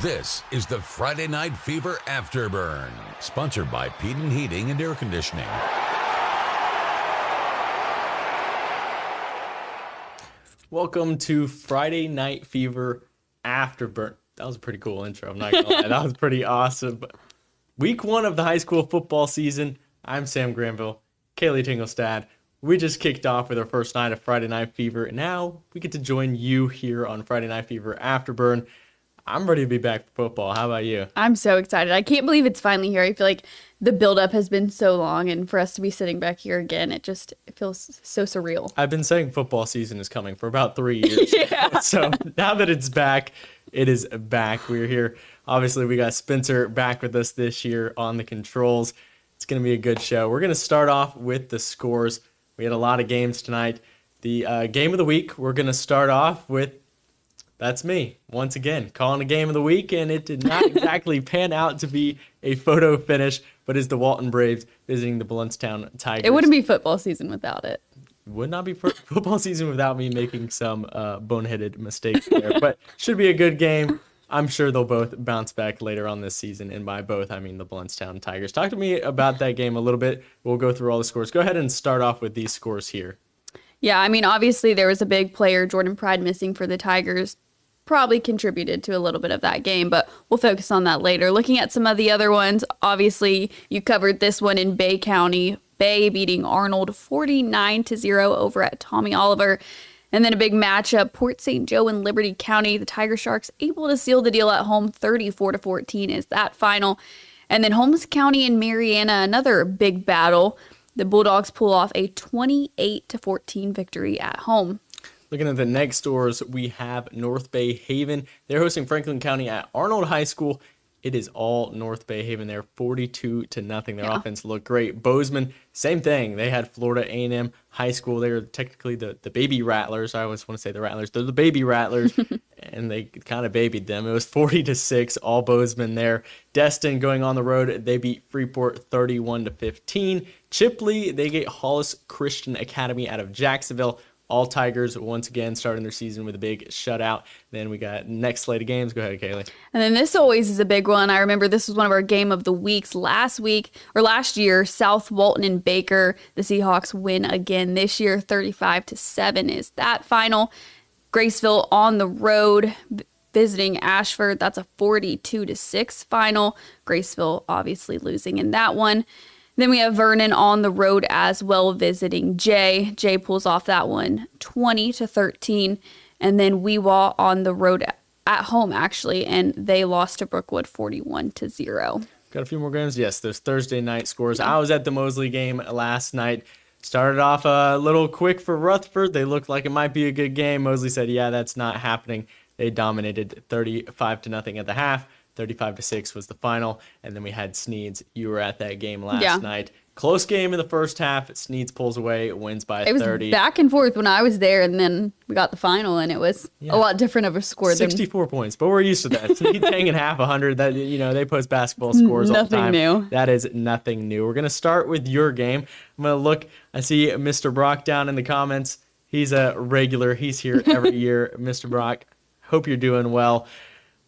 This is the Friday Night Fever Afterburn, sponsored by Peden Heating and Air Conditioning. Welcome to Friday Night Fever Afterburn. That was a pretty cool intro. I'm not gonna lie. That was pretty awesome. Week 1 of the high school football season. I'm Sam Granville, Kaleigh Tingelstad. We just kicked off with our first night of Friday Night Fever, and now we get to join you here on Friday Night Fever Afterburn. I'm ready to be back for football. How about you? I'm so excited. I can't believe it's finally here. I feel like the buildup has been so long, and for us to be sitting back here again, it feels so surreal. I've been saying football season is coming for about 3 years. Yeah. So now that it's back, it is back. We're here. Obviously, we got Spencer back with us this year on the controls. It's going to be a good show. We're going to start off with the scores. We had a lot of games tonight. The game of the week, we're going to start off with, that's me, once again, calling a game of the week, and it did not exactly pan out to be a photo finish, but is the Walton Braves visiting the Blountstown Tigers. It wouldn't be football season without it. Would not be football season without me making some boneheaded mistakes there, but should be a good game. I'm sure they'll both bounce back later on this season, and by both, I mean the Blountstown Tigers. Talk to me about that game a little bit. We'll go through all the scores. Go ahead and start off with these scores here. Yeah, I mean, obviously there was a big player, Jordan Pride, missing for the Tigers. Probably contributed to a little bit of that game, but we'll focus on that later. Looking at some of the other ones, obviously you covered this one in Bay County. Bay beating Arnold 49-0 over at Tommy Oliver. And then a big matchup, Port St. Joe and Liberty County. The Tiger Sharks able to seal the deal at home, 34-14 is that final. And then Holmes County and Marianna, another big battle. The Bulldogs pull off a 28-14 victory at home. Looking at the next scores, we have North Bay Haven. They're hosting Franklin County at Arnold High School. It is all North Bay Haven there, 42-0. Their offense looked great. Bozeman, same thing. They had Florida A&M High School. They were technically the baby Rattlers. I always want to say the Rattlers. They're the baby Rattlers, and they kind of babied them. It was 40-6, all Bozeman there. Destin going on the road. They beat Freeport 31-15. Chipley, they get Hollis Christian Academy out of Jacksonville. All Tigers once again starting their season with a big shutout. Then we got next slate of games. Go ahead, Kaleigh. And then this always is a big one. I remember this was one of our game of the weeks last year. South Walton and Baker. The Seahawks win again this year. 35-7 is that final. Graceville on the road visiting Ashford. That's a 42-6 final. Graceville obviously losing in that one. Then we have Vernon on the road as well, visiting Jay. Jay pulls off that one 20-13. And then Weewaw on the road at home, actually, and they lost to Brookwood 41-0. Got a few more games? Yes, those Thursday night scores. I was at the Mosley game last night. Started off a little quick for Rutherford. They looked like it might be a good game. Mosley said, yeah, that's not happening. They dominated 35-0 at the half. 35-6 was the final, and then we had Sneads. You were at that game last night. Close game in the first half. Sneads pulls away, wins by 30. It was back and forth when I was there, and then we got the final, and it was a lot different of a score. 64 points, but we're used to that. Sneads hanging half 100. That they post basketball scores all the time. Nothing new. That is nothing new. We're gonna start with your game. I'm gonna look. I see Mr. Brock down in the comments. He's a regular. He's here every year. Mr. Brock, hope you're doing well.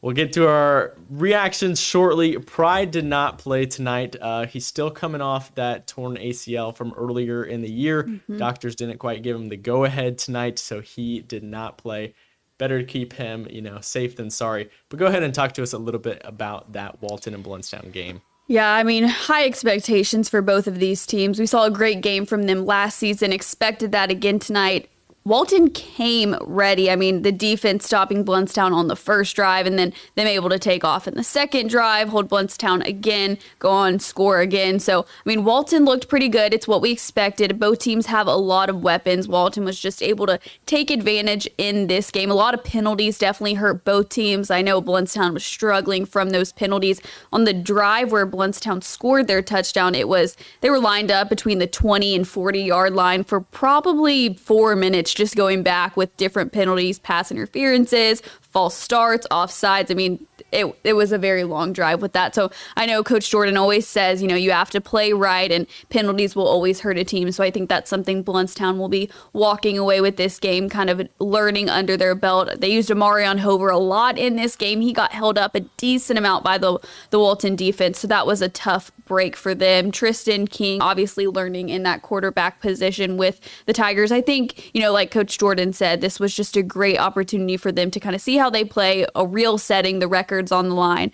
We'll get to our reactions shortly. Pride did not play tonight. He's still coming off that torn ACL from earlier in the year. Doctors didn't quite give him the go-ahead tonight, so he did not play. Better to keep him, safe than sorry. But go ahead and talk to us a little bit about that Walton and Blountstown game. Yeah, I mean, high expectations for both of these teams. We saw a great game from them last season, expected that again tonight. Walton came ready. I mean, the defense stopping Blountstown on the first drive and then them able to take off in the second drive, hold Blountstown again, go on, score again. So, I mean, Walton looked pretty good. It's what we expected. Both teams have a lot of weapons. Walton was just able to take advantage in this game. A lot of penalties definitely hurt both teams. I know Blountstown was struggling from those penalties. On the drive where Blountstown scored their touchdown, they were lined up between the 20 and 40-yard line for probably 4 minutes, just going back with different penalties, pass interferences, false starts, offsides. I mean, it was a very long drive with that. So I know Coach Jordan always says, you have to play right, and penalties will always hurt a team. So I think that's something Blountstown will be walking away with this game, kind of learning under their belt. They used Marianna Hover a lot in this game. He got held up a decent amount by the Walton defense. So that was a tough break for them. Tristan King obviously learning in that quarterback position with the Tigers. I think, like Coach Jordan said, this was just a great opportunity for them to kind of see how they play, a real setting, the records on the line.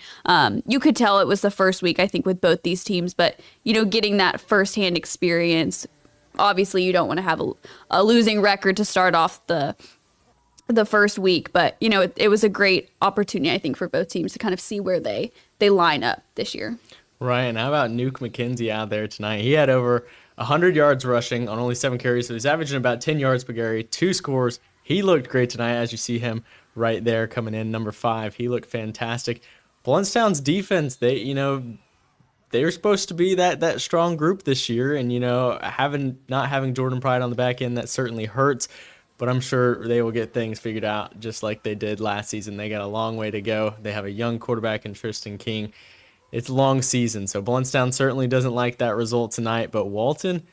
You could tell it was the first week, I think, with both these teams, but, getting that firsthand experience, obviously you don't want to have a losing record to start off the first week, but, it was a great opportunity, I think, for both teams to kind of see where they line up this year. Right, and how about Nuke McKenzie out there tonight? He had over 100 yards rushing on only 7 carries, so he's averaging about 10 yards per carry, 2 scores. He looked great tonight, as you see him right there coming in, number 5. He looked fantastic. Blountstown's defense, they were supposed to be that strong group this year, and not having Jordan Pride on the back end, that certainly hurts. But I'm sure they will get things figured out just like they did last season. They got a long way to go. They have a young quarterback in Tristan King. It's a long season, so Blountstown certainly doesn't like that result tonight. But Walton,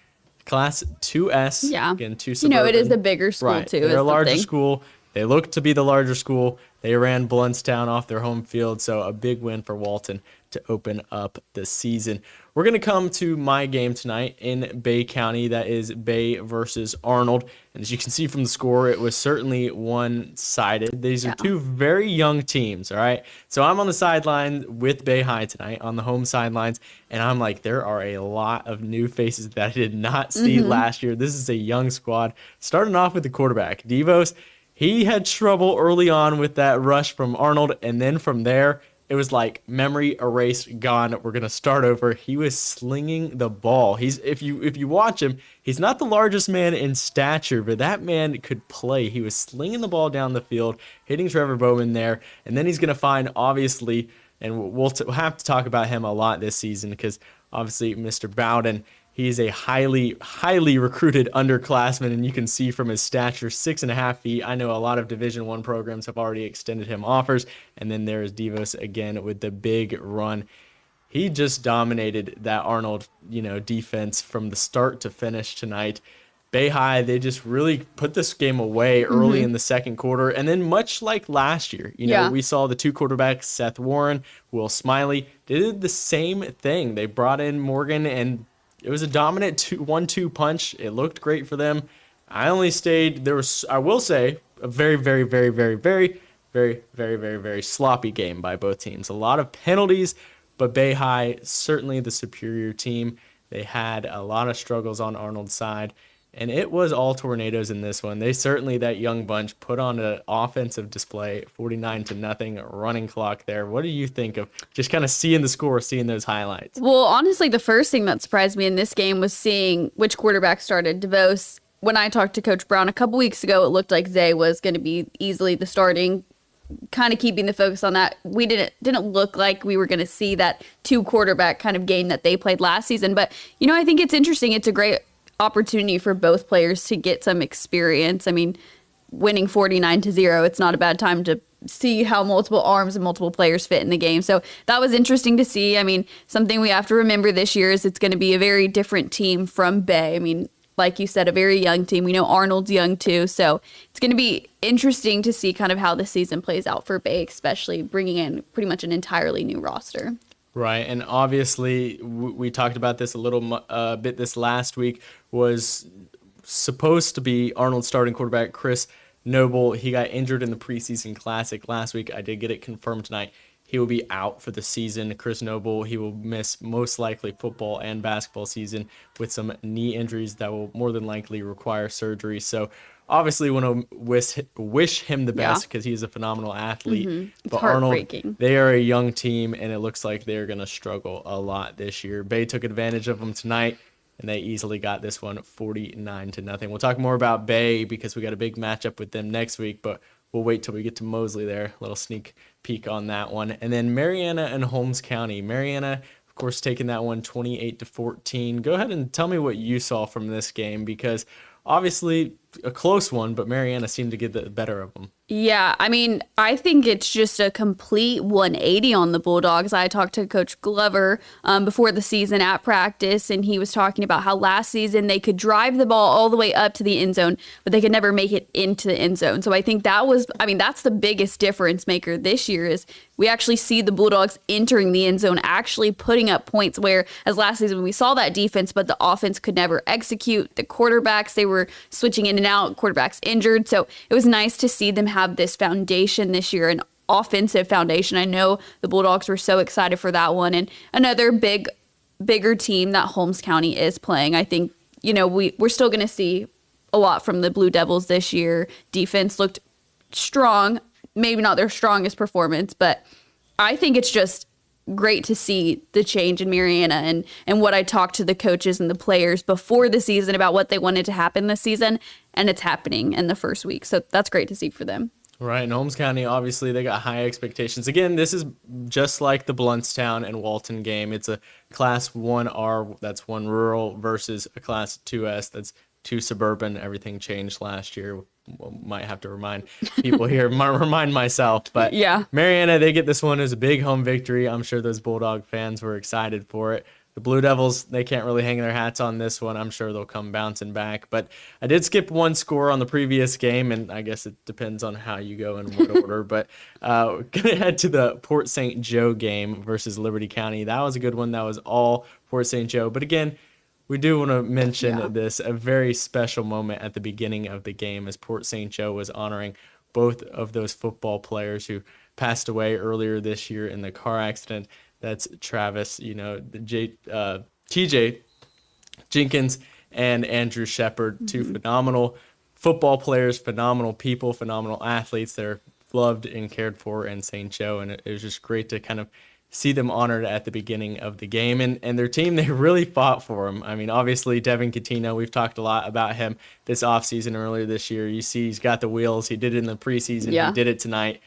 Class 2S, again, 2 suburban. It is a bigger school, right. too. They're a larger school. They look to be the larger school. They ran Blountstown off their home field, so a big win for Walton to open up the season. We're going to come to my game tonight in Bay County. That is Bay versus Arnold. And as you can see from the score, it was certainly one-sided. These are two very young teams, all right? So I'm on the sideline with Bay High tonight, on the home sidelines, and I'm like, there are a lot of new faces that I did not see last year. This is a young squad. Starting off with the quarterback, Devos. He had trouble early on with that rush from Arnold, and then from there, it was like memory erased, gone. We're gonna start over. He was slinging the ball. If you watch him, he's not the largest man in stature, but that man could play. He was slinging the ball down the field, hitting Trevor Bowman there, and then he's gonna find, obviously, and we'll have to talk about him a lot this season because obviously Mr. Bowden. He's a highly, highly recruited underclassman, and you can see from his stature, 6.5 feet. I know a lot of Division I programs have already extended him offers. And then there's Devos again with the big run. He just dominated that Arnold, defense from the start to finish tonight. Bay High, they just really put this game away early in the second quarter. And then much like last year, we saw the 2 quarterbacks, Seth Warren, Will Smiley, they did the same thing. They brought in Morgan, and it was a dominant 1-2 punch. It looked great for them. I only stayed. There was, I will say, a very, very, very, very, very, very, very, very, very sloppy game by both teams. A lot of penalties, but Bay High, certainly the superior team. They had a lot of struggles on Arnold's side, and it was all tornadoes in this one. They certainly, that young bunch, put on an offensive display, 49-0 running clock there. What do you think of just kind of seeing the score, seeing those highlights? Well, honestly, the first thing that surprised me in this game was seeing which quarterback started. DeVos, when I talked to Coach Brown a couple weeks ago, it looked like Zay was going to be easily the starting, kind of keeping the focus on that. We didn't look like we were going to see that 2 quarterback kind of game that they played last season. But, I think it's interesting. It's a great opportunity for both players to get some experience. I mean, winning 49-0, it's not a bad time to see how multiple arms and multiple players fit in the game. So that was interesting to see. I mean, something we have to remember this year is it's going to be a very different team from Bay. I mean, like you said, a very young team. We know Arnold's young too. So it's going to be interesting to see kind of how the season plays out for Bay, especially bringing in pretty much an entirely new roster. Right, and obviously we talked about this a little bit this last week, was supposed to be Arnold's starting quarterback, Chris Noble. He got injured in the preseason classic last week. I did get it confirmed tonight. He will be out for the season. Chris Noble, he will miss most likely football and basketball season with some knee injuries that will more than likely require surgery. So obviously want to wish him the best because he is a phenomenal athlete. But Arnold, they are a young team, and it looks like they're going to struggle a lot this year. Bay took advantage of them tonight, and they easily got this one 49-0. We'll talk more about Bay because we got a big matchup with them next week, but we'll wait till we get to Mosley there. A little sneak peek on that one. And then Marianna and Holmes County. Marianna, of course, taking that one 28-14. Go ahead and tell me what you saw from this game, because obviously a close one, but Marianna seemed to get the better of them. Yeah, I mean, I think it's just a complete 180 on the Bulldogs. I talked to Coach Glover before the season at practice, and he was talking about how last season they could drive the ball all the way up to the end zone, but they could never make it into the end zone. So I think that's the biggest difference maker this year is we actually see the Bulldogs entering the end zone, actually putting up points, where as last season we saw that defense, but the offense could never execute. The quarterbacks, they were switching in and out, quarterbacks injured. So it was nice to see them have this foundation this year, an offensive foundation. I know the Bulldogs were so excited for that one. And another bigger team that Holmes County is playing. I think, we're still going to see a lot from the Blue Devils this year. Defense looked strong, maybe not their strongest performance, but I think it's just great to see the change in Marianna and what I talked to the coaches and the players before the season about what they wanted to happen this season, and it's happening in the first week. So that's great to see for them. Right, and Holmes County, obviously, they got high expectations. Again, this is just like the Blountstown and Walton game. It's a Class 1R, that's 1 rural, versus a Class 2S, that's 2 suburban. Everything changed last year. Might have to remind people here, might remind myself. But yeah, Marianna, they get this one as a big home victory. I'm sure those Bulldog fans were excited for it. The Blue Devils, they can't really hang their hats on this one. I'm sure they'll come bouncing back. But I did skip one score on the previous game, and I guess it depends on how you go in what order. But going to head to the Port St. Joe game versus Liberty County. That was a good one. That was all Port St. Joe. But again, we do want to mention a very special moment at the beginning of the game as Port St. Joe was honoring both of those football players who passed away earlier this year in the car accident. That's Travis, TJ Jenkins and Andrew Shepard, two phenomenal football players, phenomenal people, phenomenal athletes that are loved and cared for in St. Joe. And it was just great to kind of see them honored at the beginning of the game. And their team, they really fought for him. I mean, obviously, Devin Catino, we've talked a lot about him this offseason earlier this year. You see he's got the wheels. He did it in the preseason. Yeah. He did it tonight.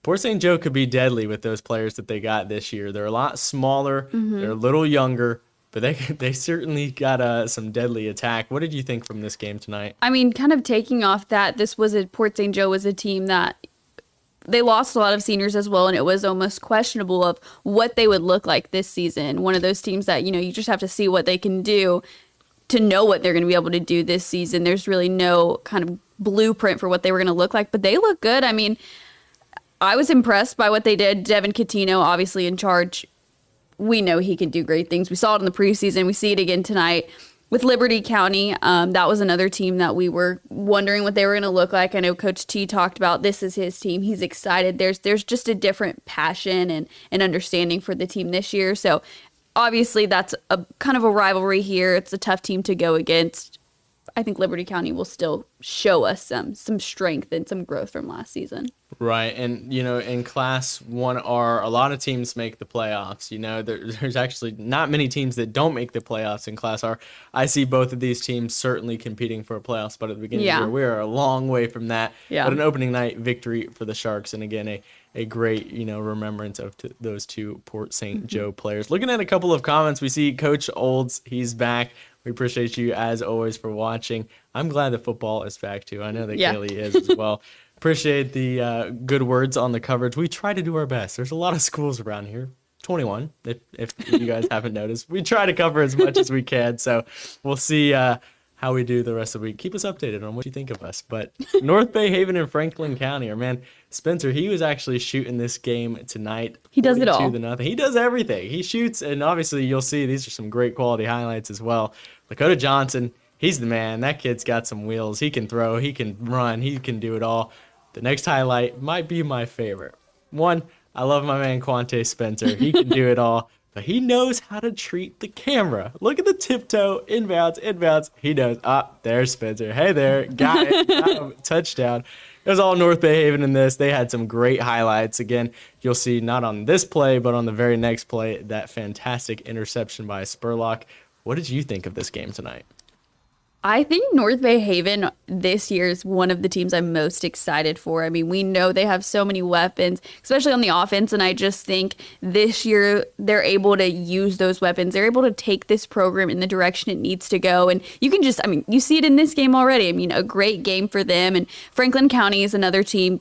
Port St. Joe could be deadly with those players that they got this year. They're a lot smaller. They're a little younger, but they certainly got some deadly attack. What did you think from this game tonight? I mean, kind of taking off that, Port St. Joe was a team that they lost a lot of seniors as well, and it was almost questionable of what they would look like this season. One of those teams that, you just have to see what they can do to know what they're going to be able to do this season. There's really no kind of blueprint for what they were going to look like, but they look good. I mean, I was impressed by what they did. Devin Catino, obviously in charge. We know he can do great things. We saw it in the preseason. We see it again tonight with Liberty County. That was another team that we were wondering what they were going to look like. I know Coach T talked about this is his team. He's excited. There's just a different passion and understanding for the team this year. So obviously that's a kind of a rivalry here. It's a tough team to go against. I think Liberty County will still show us some strength and some growth from last season. Right, and in Class 1R, a lot of teams make the playoffs. There's actually not many teams that don't make the playoffs in Class R. I see both of these teams certainly competing for a playoff spot at the beginning of the year. We are a long way from that. Yeah. But an opening night victory for the Sharks, and again a great remembrance of those two Port St. Joe players. Looking at a couple of comments, we see Coach Olds. He's back. We appreciate you, as always, for watching. I'm glad that football is back, too. I know that Kaleigh is as well. Appreciate the good words on the coverage. We try to do our best. There's a lot of schools around here. 21, if you guys haven't noticed. We try to cover as much as we can, so we'll see how we do the rest of the week. Keep us updated on what you think of us. But North Bay, Haven, and Franklin County, our man Spencer, he was actually shooting this game tonight. He does it all. 42-0. He does everything. He shoots, and obviously you'll see these are some great quality highlights as well. Lakota Johnson, he's the man. That kid's got some wheels. He can throw, he can run, he can do it all. The next highlight might be my favorite. One, I love my man Quante Spencer. He can do it all. But he knows how to treat the camera. Look at the tiptoe, inbounds. He knows. There's Spencer. Hey there. Got it. Got him. Touchdown. It was all North Bay Haven in this. They had some great highlights. Again, you'll see not on this play, but on the very next play, that fantastic interception by Spurlock. What did you think of this game tonight? I think North Bay Haven this year is one of the teams I'm most excited for. I mean, we know they have so many weapons, especially on the offense, and I just think this year they're able to use those weapons. They're able to take this program in the direction it needs to go, and you can just, I mean, you see it in this game already. I mean, a great game for them, and Franklin County is another team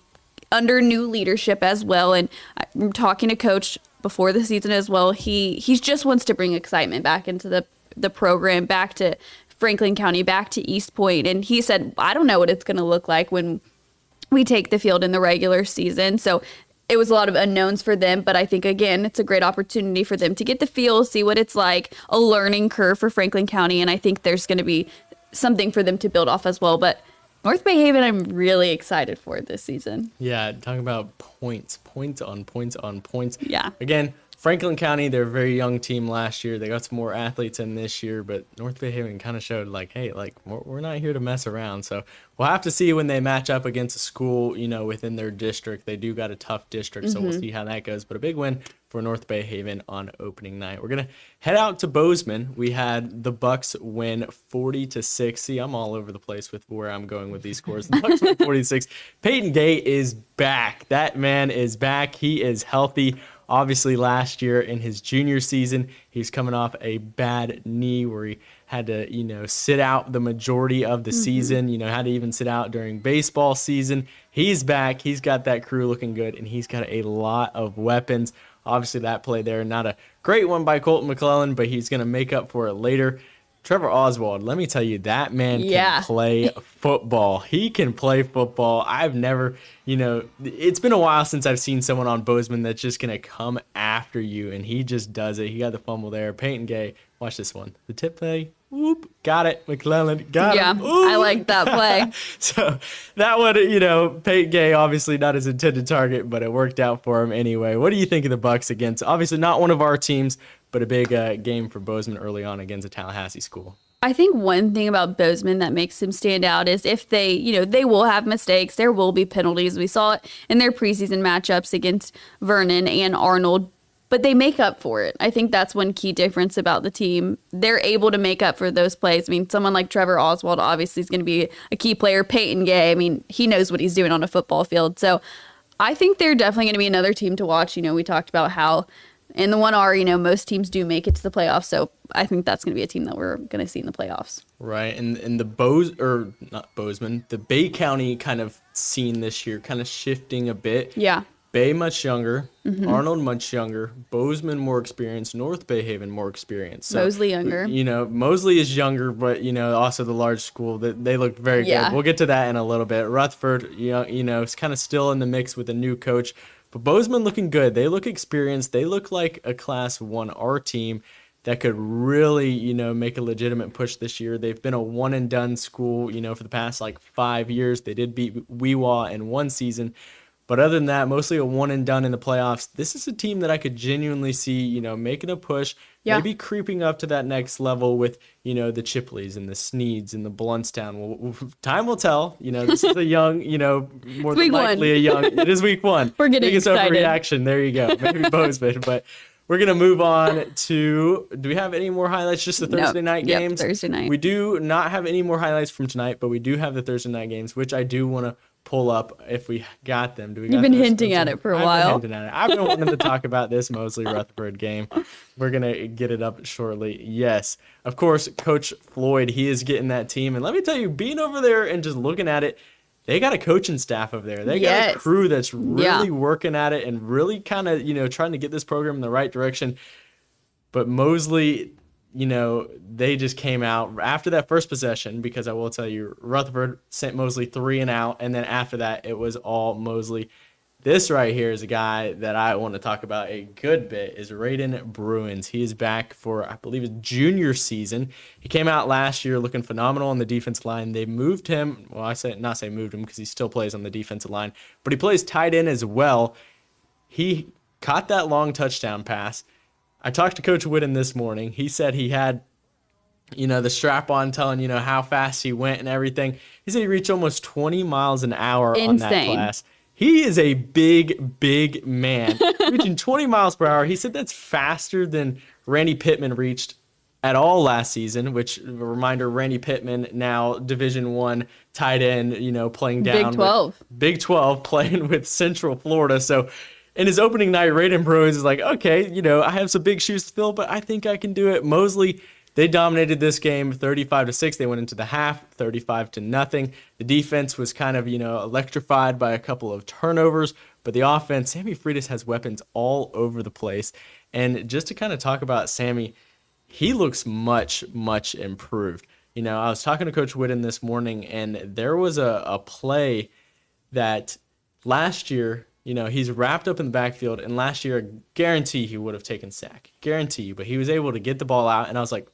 under new leadership as well, and I'm talking to Coach before the season as well. He just wants to bring excitement back into the program, back to Franklin County, back to East Point. And he said, I don't know what it's going to look like when we take the field in the regular season. So it was a lot of unknowns for them. But I think, again, it's a great opportunity for them to get the feel, see what it's like, a learning curve for Franklin County. And I think there's going to be something for them to build off as well. But North Bay Haven, I'm really excited for this season. Yeah, talking about points on points. Yeah. Again, Franklin County, they're a very young team last year. They got some more athletes in this year, but North Bay Haven kind of showed like, hey, like we're not here to mess around. So we'll have to see when they match up against a school, within their district. They do got a tough district, so we'll see how that goes. But a big win for North Bay Haven on opening night. We're gonna head out to Bozeman. We had the Bucks win 40-6. See, I'm all over the place with where I'm going with these scores. The Bucks win 40-6. Peyton Gay is back. That man is back. He is healthy. Obviously, last year in his junior season, he's coming off a bad knee where he had to, sit out the majority of the season, had to even sit out during baseball season. He's back. He's got that crew looking good, and he's got a lot of weapons. Obviously, that play there, not a great one by Colton McClellan, but he's going to make up for it later. Trevor Oswald, let me tell you, that man can play football. He can play football. I've never, it's been a while since I've seen someone on Bozeman that's just going to come after you, and he just does it. He got the fumble there. Peyton Gay, watch this one. The tip play, whoop, got it. McClellan, got it. Yeah, I like that play. So that one, Peyton Gay, obviously not his intended target, but it worked out for him anyway. What do you think of the Bucks against, obviously not one of our teams, but a big game for Bozeman early on against a Tallahassee school? I think one thing about Bozeman that makes them stand out is if they, they will have mistakes. There will be penalties. We saw it in their preseason matchups against Vernon and Arnold, but they make up for it. I think that's one key difference about the team. They're able to make up for those plays. I mean, someone like Trevor Oswald obviously is going to be a key player. Peyton Gay, I mean, he knows what he's doing on a football field. So I think they're definitely going to be another team to watch. We talked about how in the 1R, most teams do make it to the playoffs. So I think that's going to be a team that we're going to see in the playoffs. Right. And the the Bay County kind of scene this year kind of shifting a bit. Yeah. Bay much younger, Arnold much younger, Bozeman more experienced, North Bay Haven more experienced. So, Mosley younger. Mosley is younger, but also the large school that they look very good. We'll get to that in a little bit. Rutherford, is kind of still in the mix with a new coach, but Bozeman looking good. They look experienced. They look like a Class 1R team that could really, make a legitimate push this year. They've been a one and done school, for the past 5 years. They did beat Weewa in one season. But other than that, mostly a one and done in the playoffs. This is a team that I could genuinely see, making a push, maybe creeping up to that next level with, the Chipleys and the Sneads and the Blountstown. Well, time will tell. This is a young, more than likely a young. It is week one. We're getting excited. Overreaction. There you go. Maybe Bozeman, but. We're going to move on to, do we have any more highlights? Just the Thursday night games? Thursday night. We do not have any more highlights from tonight, but we do have the Thursday night games, which I do want to pull up if we got them. You've been hinting at it for a while. I've been wanting to talk about this Mosley Rutherford game. We're going to get it up shortly. Yes. Of course, Coach Floyd, he is getting that team. And let me tell you, being over there and just looking at it, they got a coaching staff over there. They got a crew that's really working at it and really kind of, trying to get this program in the right direction. But Mosley, they just came out after that first possession, because I will tell you, Rutherford sent Mosley 3 and out. And then after that, it was all Mosley. This right here is a guy that I want to talk about a good bit, is Raiden Bruins. He is back for, I believe, his junior season. He came out last year looking phenomenal on the defensive line. They moved him. Well, not say moved him because he still plays on the defensive line, but he plays tight end as well. He caught that long touchdown pass. I talked to Coach Whitten this morning. He said he had, the strap on telling, how fast he went and everything. He said he reached almost 20 miles an hour on that class. He is a big, big man, reaching 20 miles per hour. He said that's faster than Randy Pittman reached at all last season, which, a reminder, Randy Pittman, now Division I tight end, playing down Big 12. Big 12, playing with Central Florida. So in his opening night, Raiden Bruins is like, okay, I have some big shoes to fill, but I think I can do it. Mosley, they dominated this game 35-6. They went into the half 35-0. The defense was kind of, electrified by a couple of turnovers, but the offense, Sammy Freitas has weapons all over the place. And just to kind of talk about Sammy, he looks much, much improved. I was talking to Coach Whitten this morning, and there was a play that last year, he's wrapped up in the backfield, and last year, I guarantee he would have taken sack. Guarantee. But he was able to get the ball out, and I was like,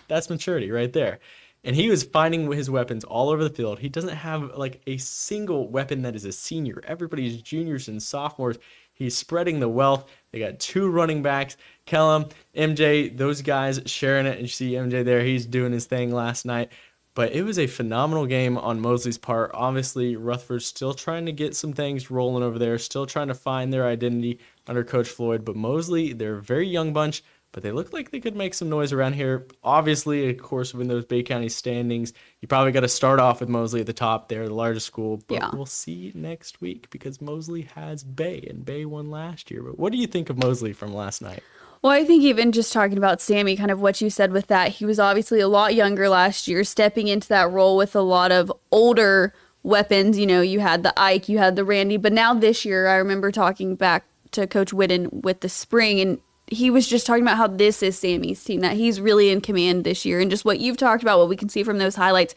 that's maturity right there. And he was finding his weapons all over the field. He doesn't have like a single weapon that is a senior. Everybody's juniors and sophomores. He's spreading the wealth. They got 2 running backs, Kellum, MJ, those guys sharing it. And you see MJ there. He's doing his thing last night. But it was a phenomenal game on Mosley's part. Obviously, Rutherford's still trying to get some things rolling over there, still trying to find their identity under Coach Floyd. But Mosley, they're a very young bunch, but they look like they could make some noise around here. Obviously, of course, in those Bay County standings, you probably got to start off with Mosley at the top. They're the largest school, but We'll see next week because Mosley has Bay, and Bay won last year. But what do you think of Mosley from last night? Well, I think even just talking about Sammy, kind of what you said with that, he was obviously a lot younger last year, stepping into that role with a lot of older weapons. You had the Ike, you had the Randy, but now this year, I remember talking back to Coach Whitten with the spring, and he was just talking about how this is Sammy's team, that he's really in command this year, and just what you've talked about, what we can see from those highlights,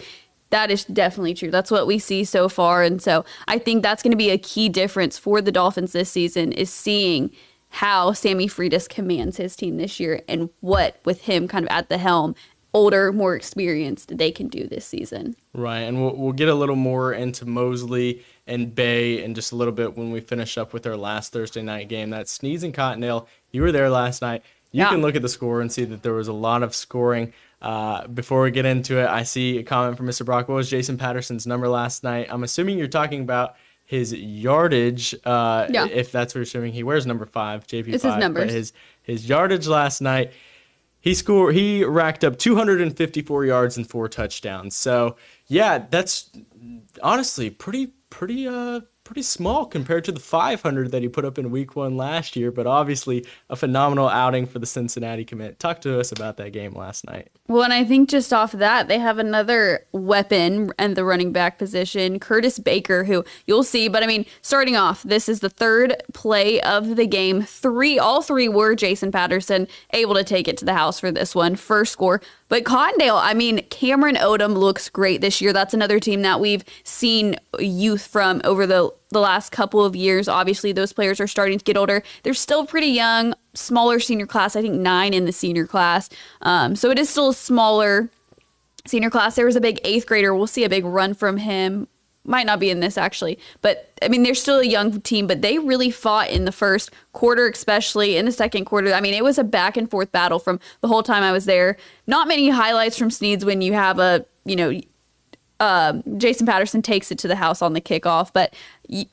that is definitely true. That's what we see so far, and so I think that's going to be a key difference for the Dolphins this season, is seeing how Sammy Freitas commands his team this year and what, with him kind of at the helm, older, more experienced, they can do this season. Right, and we'll get a little more into Mosley and Bay in just a little bit when we finish up with our last Thursday night game. That's Sneads and Cottondale. You were there last night. You can look at the score and see that there was a lot of scoring. Before we get into it, I see a comment from Mr. Brock. What was Jason Patterson's number last night? I'm assuming you're talking about his yardage, if that's what you're assuming. He wears number 5, JP5. It's his numbers. But his yardage last night, he racked up 254 yards and 4 touchdowns. So, yeah, that's honestly pretty small compared to the 500 that he put up in week 1 last year, but obviously a phenomenal outing for the Cincinnati commit. Talk to us about that game last night. Well, and I think just off that, they have another weapon in the running back position, Curtis Baker, who you'll see. But, I mean, starting off, this is the 3rd play of the game. All three were Jason Patterson, able to take it to the house for this one. First score. But Cottondale, I mean, Cameron Odom looks great this year. That's another team that we've seen youth from over the last couple of years. Obviously, those players are starting to get older. They're still pretty young, smaller senior class. I think 9 in the senior class. So it is still a smaller senior class. There was a big 8th grader. We'll see a big run from him. Might not be in this, actually. But, I mean, they're still a young team, but they really fought in the first quarter, especially in the second quarter. I mean, it was a back-and-forth battle from the whole time I was there. Not many highlights from Sneads when you have Jason Patterson takes it to the house on the kickoff. But,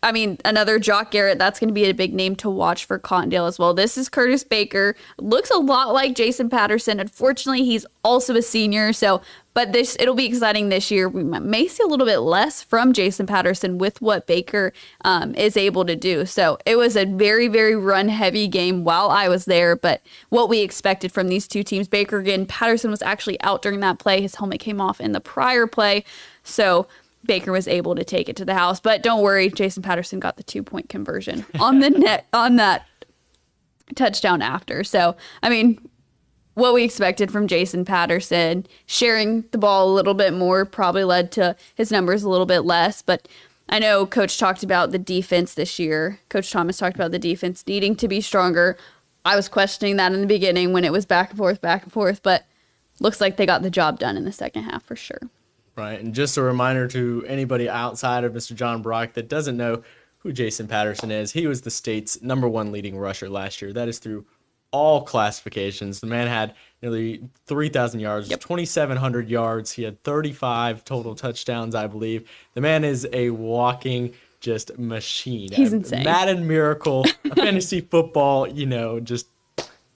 I mean, another Jock Garrett, that's going to be a big name to watch for Cottondale as well. This is Curtis Baker. Looks a lot like Jason Patterson. Unfortunately, he's also a senior, but it'll be exciting this year. We may see a little bit less from Jason Patterson with what Baker is able to do. So it was a very, very run-heavy game while I was there, but what we expected from these two teams. Baker, again, Patterson was actually out during that play. His helmet came off in the prior play, so Baker was able to take it to the house. But don't worry, Jason Patterson got the 2-point conversion on the net on that touchdown after. So, I mean, what we expected from Jason Patterson, sharing the ball a little bit more, probably led to his numbers a little bit less. But I know Coach talked about the defense this year. Coach Thomas talked about the defense needing to be stronger. I was questioning that in the beginning when it was back and forth, but looks like they got the job done in the second half for sure. Right, and just a reminder to anybody outside of Mr. John Brock that doesn't know who Jason Patterson is, he was the state's #1 leading rusher last year. That is through all classifications. The man had nearly 3,000 yards, 2,700 yards. He had 35 total touchdowns, I believe. The man is a walking just machine. He's insane. Madden miracle, fantasy football, just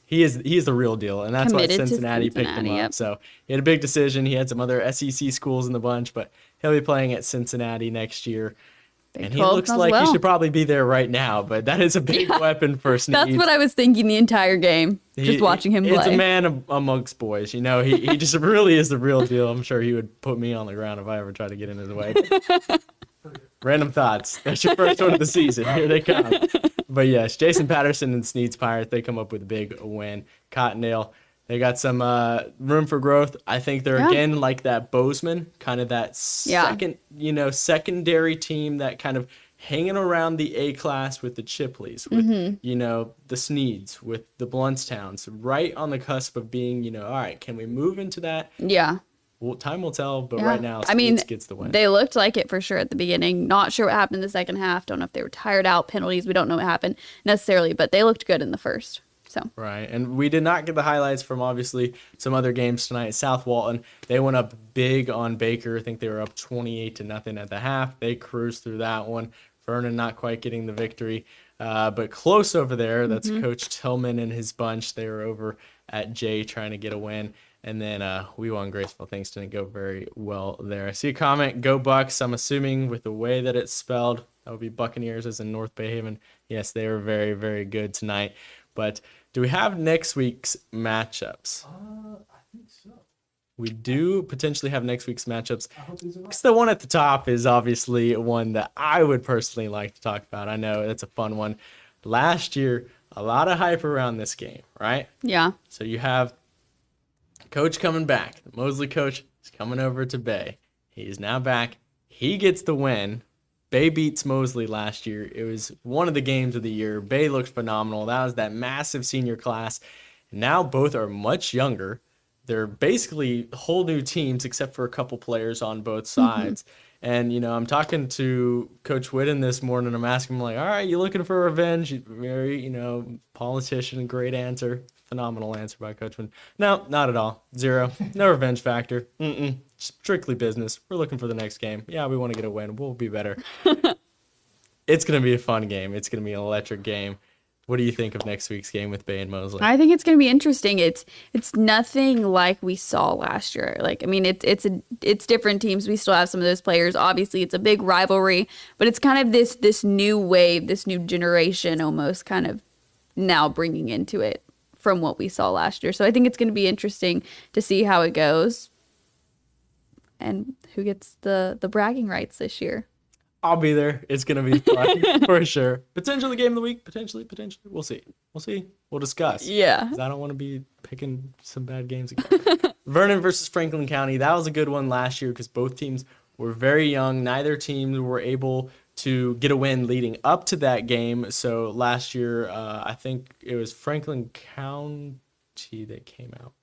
He is the real deal, and that's Committed why to Cincinnati picked him up. yep. So he had a big decision. He had some other SEC schools in the bunch, but he'll be playing at Cincinnati next year. And he looks like he should probably be there right now, but that is a big weapon for Sneads. That's what I was thinking the entire game, just watching him play. It's a man amongst boys. You know, he just really is the real deal. I'm sure he would put me on the ground if I ever tried to get in his way. Random thoughts. That's your first one of the season. Here they come. But yes, Jason Patterson and Sneads Pirates, they come up with a big win. Cottondale, they got some room for growth. I think they're again like that Bozeman, kind of that secondary team that kind of hanging around the A class with the Chipleys, with the Sneads, with the Blountstowns, right on the cusp of being, all right, can we move into that? Yeah. Well, time will tell, but right now, gets the win. They looked like it for sure at the beginning. Not sure what happened in the second half. Don't know if they were tired out, penalties. We don't know what happened necessarily, but they looked good in the first. So. Right, and we did not get the highlights from obviously some other games tonight. South Walton, they went up big on Baker. I think they were up 28-0 at the half. They cruised through that one. Vernon not quite getting the victory, but close over there. That's Coach Tillman and his bunch. They were over at J trying to get a win. And then we won Graceville. Things didn't go very well there. I see a comment, go Bucks. I'm assuming with the way that it's spelled, that would be Buccaneers as in North Bay Haven. Yes, they were very, very good tonight. But do we have next week's matchups? I think so. We do potentially have next week's matchups. Because the one at the top is obviously one that I would personally like to talk about. I know it's a fun one. Last year, a lot of hype around this game, right? Yeah. So you have Coach coming back. The Mosley coach is coming over to Bay. He's now back. He gets the win. Bay beats Mosley last year. It was one of the games of the year. Bay looked phenomenal. That was that massive senior class. Now both are much younger. They're basically whole new teams except for a couple players on both sides. And, I'm talking to Coach Whitten this morning. I'm asking him, all right, you looking for revenge? Very, politician, great answer. Phenomenal answer by Coach Whitten. No, not at all. Zero. No revenge factor. Strictly business. We're looking for the next game. Yeah, we want to get a win. We'll be better. It's going to be a fun game. It's going to be an electric game. What do you think of next week's game with Bay and Mosley? I think it's going to be interesting. It's nothing like we saw last year. It's different teams. We still have some of those players. Obviously, it's a big rivalry, but it's kind of this new wave, this new generation almost kind of now bringing into it from what we saw last year. So I think it's going to be interesting to see how it goes and who gets the bragging rights this year. I'll be there. It's going to be fun for sure. Potentially game of the week. Potentially. We'll see. We'll discuss. Yeah. 'Cause I don't want to be picking some bad games again. Vernon versus Franklin County. That was a good one last year because both teams were very young. Neither team were able to get a win leading up to that game. So last year, I think it was Franklin County that came out.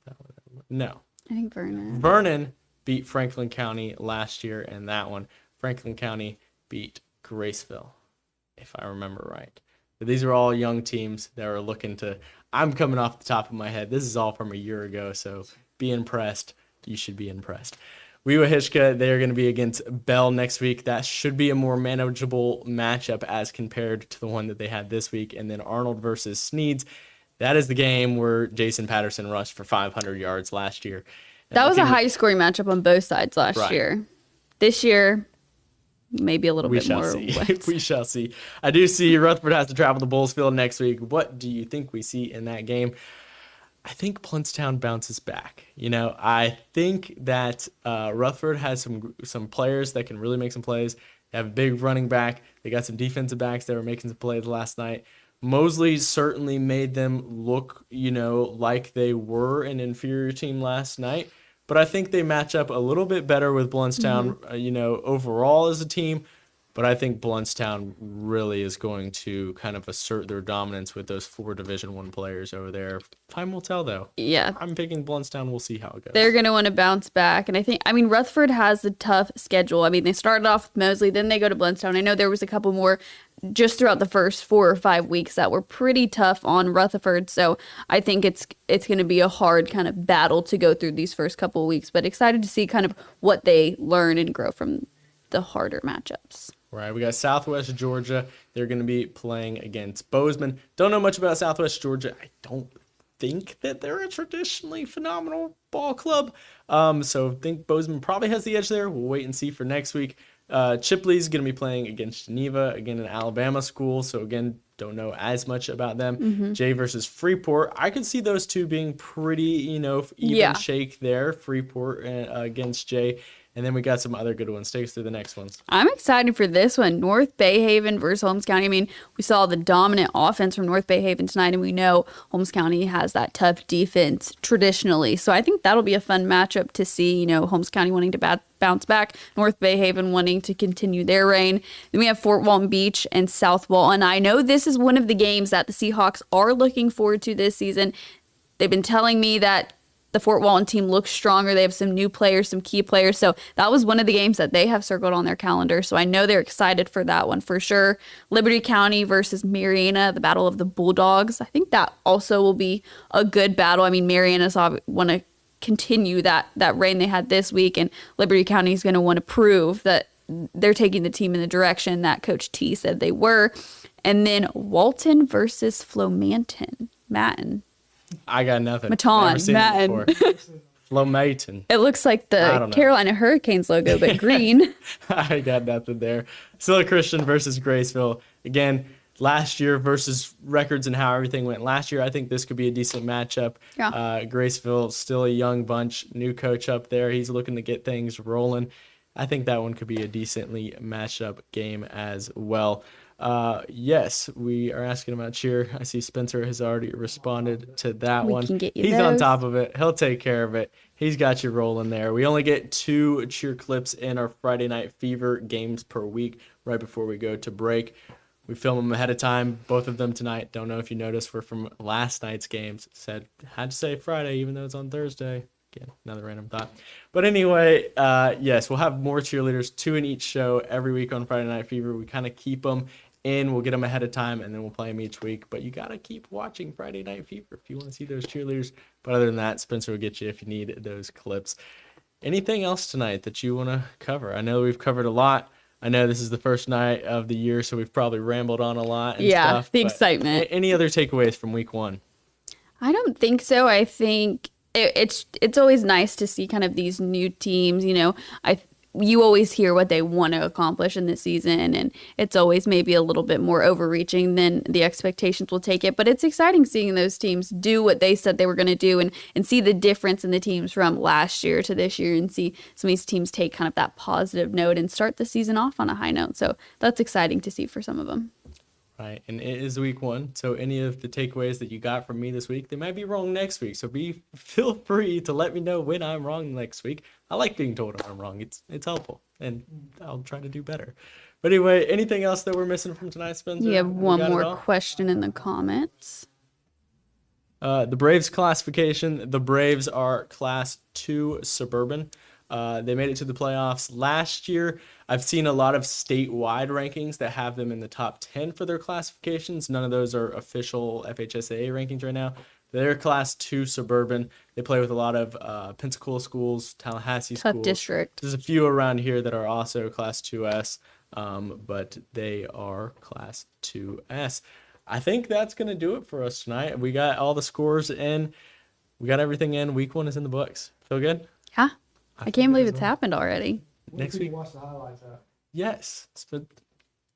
No. I think Vernon. Vernon beat Franklin County last year in that one. Franklin County beat Graceville, if I remember right. But these are all young teams that are looking to. I'm coming off the top of my head. This is all from a year ago, so be impressed. You should be impressed. Weewahishka, they're going to be against Bell next week. That should be a more manageable matchup as compared to the one that they had this week. And then Arnold versus Sneads. That is the game where Jason Patterson rushed for 500 yards last year. That was a high-scoring matchup on both sides last Right. year. This year, maybe a little bit more. We shall see. I do see Rutherford has to travel to Bullsfield next week. What do you think we see in that game? I think Blountstown bounces back. I think that Rutherford has some players that can really make some plays. They have a big running back. They got some defensive backs that were making some plays last night. Mosley certainly made them look, like they were an inferior team last night. But I think they match up a little bit better with Blountstown, overall as a team. But I think Blountstown really is going to kind of assert their dominance with those 4 Division I players over there. Time will tell, though. Yeah. I'm picking Blountstown. We'll see how it goes. They're going to want to bounce back. And Rutherford has a tough schedule. They started off with Mosley, then they go to Blountstown. I know there was a couple more just throughout the first 4 or 5 weeks that were pretty tough on Rutherford. So I think it's going to be a hard kind of battle to go through these first couple of weeks. But excited to see kind of what they learn and grow from the harder matchups. Right, we got Southwest Georgia. They're going to be playing against Bozeman. Don't know much about Southwest Georgia. I don't think that they're a traditionally phenomenal ball club. So I think Bozeman probably has the edge there. We'll wait and see for next week. Chipley's going to be playing against Geneva, again, an Alabama school. So, again, don't know as much about them. Jay versus Freeport. I could see those two being pretty, even shake there. Freeport against Jay. And then we got some other good ones. Take us through the next ones. I'm excited for this one. North Bay Haven versus Holmes County. I mean, we saw the dominant offense from North Bay Haven tonight, and we know Holmes County has that tough defense traditionally. So I think that'll be a fun matchup to see, Holmes County wanting to bounce back, North Bay Haven wanting to continue their reign. Then we have Fort Walton Beach and South Walton. I know this is one of the games that the Seahawks are looking forward to this season. They've been telling me that the Fort Walton team looks stronger. They have some new players, some key players. So that was one of the games that they have circled on their calendar. So I know they're excited for that one for sure. Liberty County versus Marianna, the Battle of the Bulldogs. I think that also will be a good battle. I mean, Marianna's want to continue that reign they had this week, and Liberty County is going to want to prove that they're taking the team in the direction that Coach T said they were. And then Walton versus Flomanton. Matin. I got nothing. Matin. Flomaton. It looks like the Carolina Hurricanes logo, but green. I got nothing there. Still Christian versus Graceville. Again, last year versus records and how everything went last year, I think this could be a decent matchup. Yeah. Graceville, still a young bunch, new coach up there. He's looking to get things rolling. I think that one could be a decently matched up game as well. Yes, we are asking about cheer. I see Spencer has already responded to that one. He's on top of it. He'll take care of it. He's got you rolling there. We only get 2 cheer clips in our Friday Night Fever games per week right before we go to break. We film them ahead of time, both of them tonight. Don't know if you noticed, we're from last night's games. Had to say Friday, even though it's on Thursday. Again, another random thought. But anyway, yes, we'll have more cheerleaders, 2 in each show every week on Friday Night Fever. We kind of keep them in. We'll get them ahead of time, and then we'll play them each week. But you got to keep watching Friday Night Fever if you want to see those cheerleaders. But other than that, Spencer will get you if you need those clips. Anything else tonight that you want to cover? I know we've covered a lot. I know this is the first night of the year, so we've probably rambled on a lot and stuff. The excitement. Any other takeaways from week 1? I don't think so. I think it's always nice to see kind of these new teams. You always hear what they want to accomplish in the season, and it's always maybe a little bit more overreaching than the expectations will take it. But it's exciting seeing those teams do what they said they were going to do, and see the difference in the teams from last year to this year, and see some of these teams take kind of that positive note and start the season off on a high note. So that's exciting to see for some of them. Right, and it is week 1, so any of the takeaways that you got from me this week, they might be wrong next week. So feel free to let me know when I'm wrong next week. I like being told I'm wrong. It's helpful, and I'll try to do better. But anyway, anything else that we're missing from tonight, Spencer? You have one more question in the comments. The Braves classification. The Braves are Class 2 Suburban. They made it to the playoffs last year. I've seen a lot of statewide rankings that have them in the top 10 for their classifications. None of those are official FHSAA rankings right now. They're Class 2 Suburban. They play with a lot of Pensacola schools, Tallahassee schools. Tough district. There's a few around here that are also Class 2S, but they are Class 2S. I think that's going to do it for us tonight. We got all the scores in. We got everything in. Week 1 is in the books. Feel good? Yeah. I can't believe it's happened already. Next week. Watch the highlights out. Yes.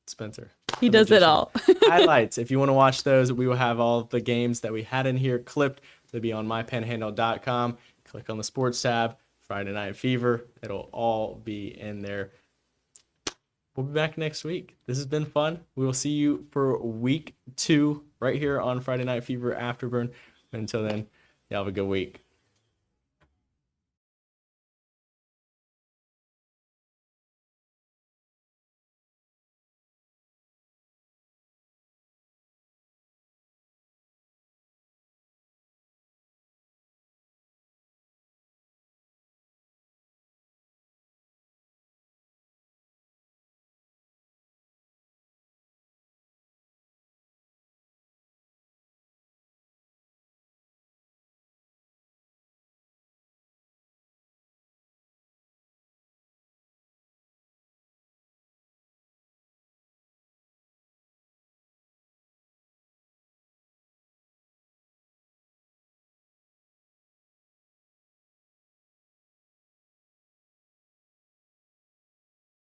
Spencer. He does it all. Highlights. If you want to watch those, we will have all the games that we had in here clipped. They'll be on mypanhandle.com. Click on the sports tab. Friday Night Fever. It'll all be in there. We'll be back next week. This has been fun. We will see you for week 2 right here on Friday Night Fever Afterburn. Until then, y'all have a good week.